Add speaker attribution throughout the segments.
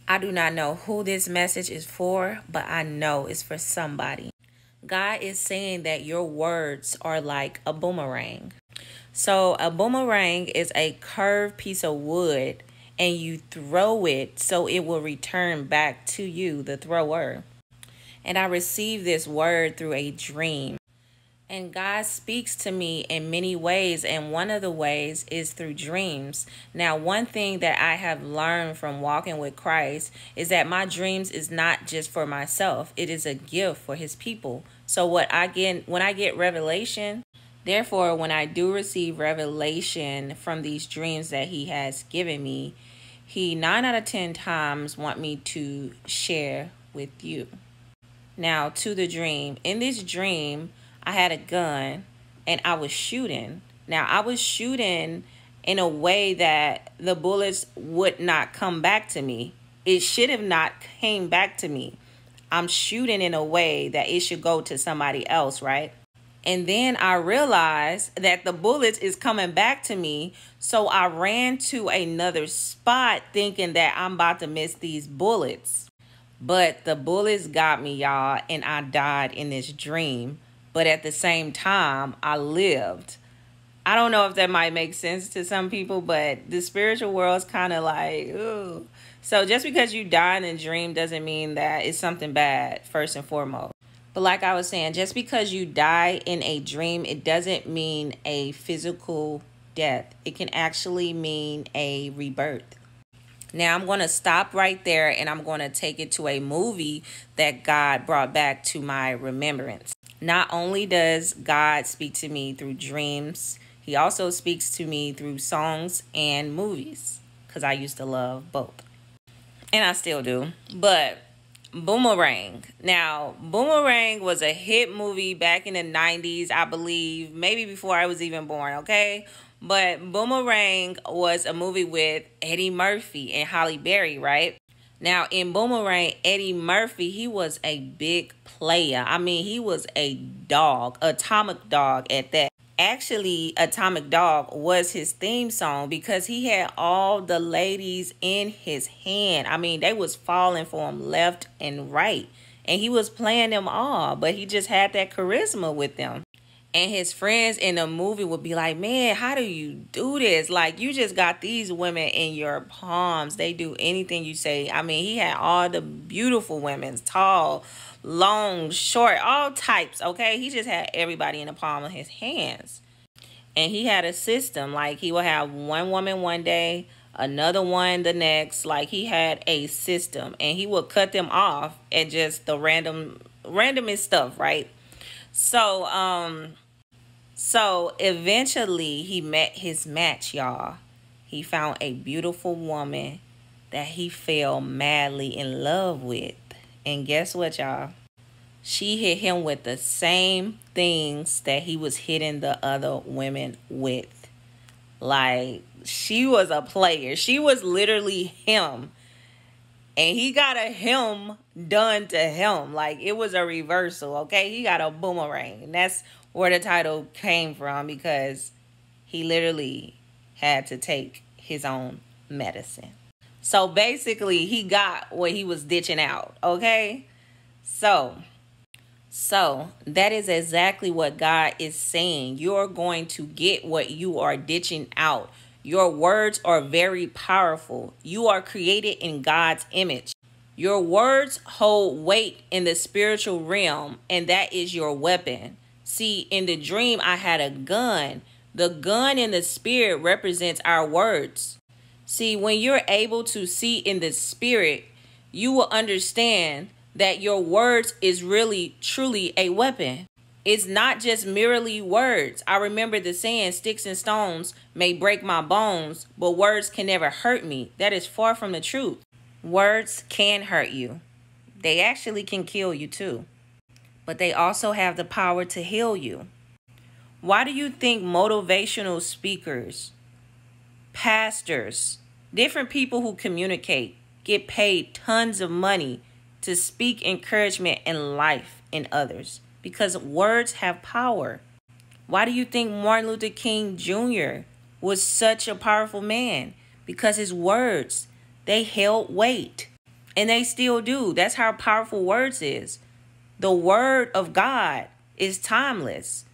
Speaker 1: I do not know who this message is for, but I know it's for somebody. God is saying that your words are like a boomerang. So a boomerang is a curved piece of wood and you throw it so it will return back to you, the thrower. And I received this word through a dream. And God speaks to me in many ways, and one of the ways is through dreams. Now, one thing that I have learned from walking with Christ is that my dreams is not just for myself. It is a gift for his people. So when I get revelation, therefore, when I do receive revelation from these dreams that he has given me, he 9 out of 10 times want me to share with you. Now, to the dream. In this dream, I had a gun and I was shooting. Now, I was shooting in a way that the bullets would not come back to me. It should have not came back to me. I'm shooting in a way that it should go to somebody else, right? And then I realized that the bullets is coming back to me. So I ran to another spot thinking that I'm about to miss these bullets. But the bullets got me, y'all, and I died in this dream. But at the same time, I lived. I don't know if that might make sense to some people, but the spiritual world is kind of like, ooh. So just because you die in a dream doesn't mean that it's something bad, first and foremost. But like I was saying, just because you die in a dream, it doesn't mean a physical death. It can actually mean a rebirth. Now, I'm going to stop right there and I'm going to take it to a movie that God brought back to my remembrance. Not only does God speak to me through dreams, he also speaks to me through songs and movies, because I used to love both. And I still do. But Boomerang. Now, Boomerang was a hit movie back in the 90s, I believe, maybe before I was even born, okay? But Boomerang was a movie with Eddie Murphy and Halle Berry, right? Now, in Boomerang, Eddie Murphy, he was a big player. I mean, he was a dog, atomic dog at that. Actually, Atomic Dog was his theme song because he had all the ladies in his hand. I mean, they was falling for him left and right. And he was playing them all, but he just had that charisma with them. And his friends in the movie would be like, man, how do you do this? Like, you just got these women in your palms. They do anything you say. I mean, he had all the beautiful women, tall, long, short, all types, okay? He just had everybody in the palm of his hands. And he had a system. Like, he would have one woman one day, another one the next. Like, he had a system. And he would cut them off at just the randomest stuff, right? So eventually he met his match, y'all. He found a beautiful woman that he fell madly in love with. And guess what, y'all? She hit him with the same things that he was hitting the other women with. Like, she was a player. She was literally him. And he got a him done to him. Like, it was a reversal, okay? He got a boomerang. And that's where the title came from, because he literally had to take his own medicine. So basically, he got what he was ditching out, okay? So that is exactly what God is saying. You're going to get what you are ditching out. Your words are very powerful. You are created in God's image. Your words hold weight in the spiritual realm, and that is your weapon. See, in the dream, I had a gun. The gun in the spirit represents our words. See, when you're able to see in the spirit, you will understand that your words is really, truly a weapon. It's not just merely words. I remember the saying, sticks and stones may break my bones, but words can never hurt me. That is far from the truth. Words can hurt you. They actually can kill you too. But they also have the power to heal you. Why do you think motivational speakers, pastors, different people who communicate get paid tons of money to speak encouragement and life in others? Because words have power. Why do you think Martin Luther King Jr. was such a powerful man? Because his words, they held weight. And they still do. That's how powerful words is. The word of God is timeless.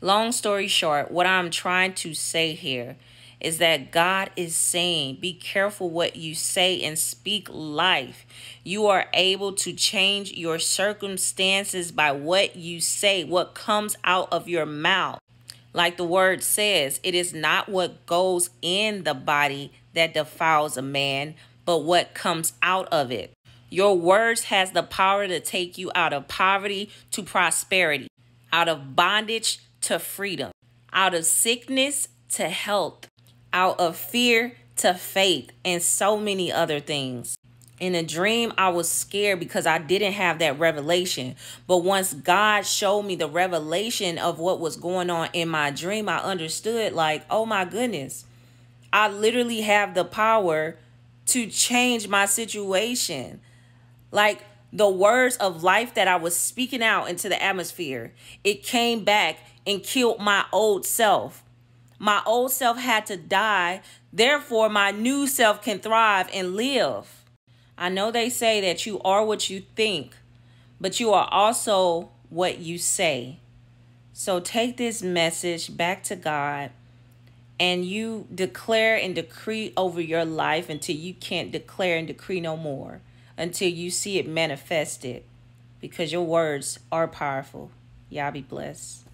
Speaker 1: Long story short, what I'm trying to say here is that God is saying, be careful what you say and speak life. You are able to change your circumstances by what you say, what comes out of your mouth. Like the word says, it is not what goes in the body that defiles a man, but what comes out of it. Your words has the power to take you out of poverty to prosperity, out of bondage to freedom, out of sickness to health, out of fear to faith, and so many other things. In a dream, I was scared because I didn't have that revelation. But once God showed me the revelation of what was going on in my dream, I understood, like, oh my goodness, I literally have the power to change my situation. Like the words of life that I was speaking out into the atmosphere, it came back and killed my old self. My old self had to die. Therefore, my new self can thrive and live. I know they say that you are what you think, but you are also what you say. So take this message back to God and you declare and decree over your life until you can't declare and decree no more, until you see it manifested, because your words are powerful. Y'all be blessed.